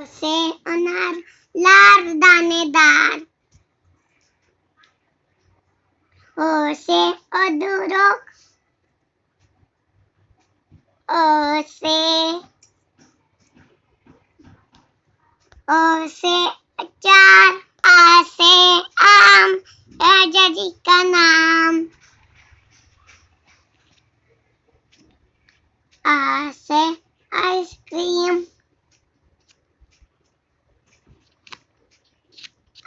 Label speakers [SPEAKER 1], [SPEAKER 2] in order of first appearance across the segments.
[SPEAKER 1] से अनार लाल दानेदार। ओ से अदरक। अ से अचार। आ से आम राजा जी का नाम। आ से आइसक्रीम।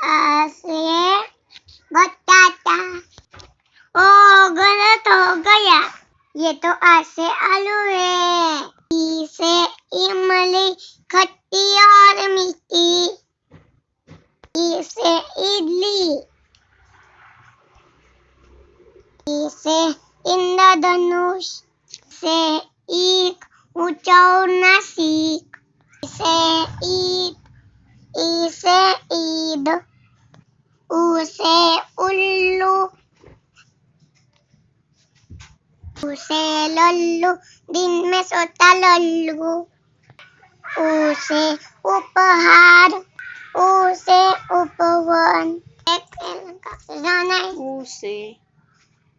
[SPEAKER 1] आ से बटाटा। ओ गलत हो गया, ये तो आ से आलू है। ई से इमली खट्टी और मीठी। ई से इडली। ई से इंद्रधनुष। से ईख ऊंचा उड़ना सीख। से ईद। ई से ईद। ऊ से उल्लू। ऊ से लल्लू दिन में सोता लल्लू। ऊ से उपहार। ऊ से उपवन।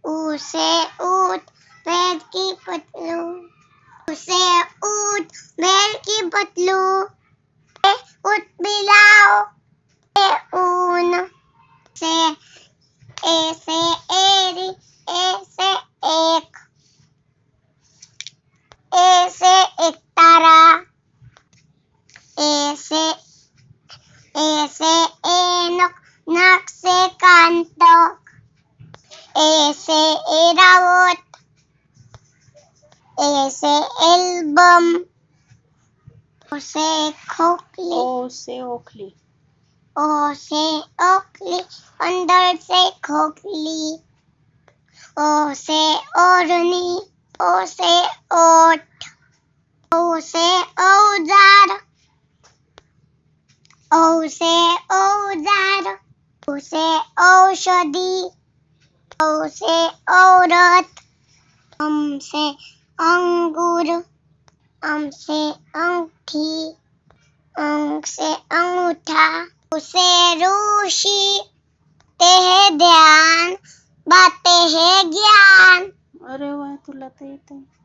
[SPEAKER 1] ऊ से ऊंट बैल की पतलू। ऊ से ऊंट बैल की पतलू। ऊंट बिलाओ। ऊन। से एरी। ए से एक। ए से एक तारा। ए से ऐनक नाक से कान तक। ए से एरावत। ए से एल्बम। ओ से खोखली।
[SPEAKER 2] ओ से ओखली।
[SPEAKER 1] ओ से ओखली अंदर से खोखली। ओ से ओढ़नी। ओ से ओठ। ओ से औजार। औ से औजार। औ से औषधि। औ से औरत। अम से अंगूर। अम से अंगूठी। अंग से अंगूठा। ऊ से ऋषि। ते है ध्यान बातें है ज्ञान।
[SPEAKER 2] अरे वाह, तुला तर येतंय.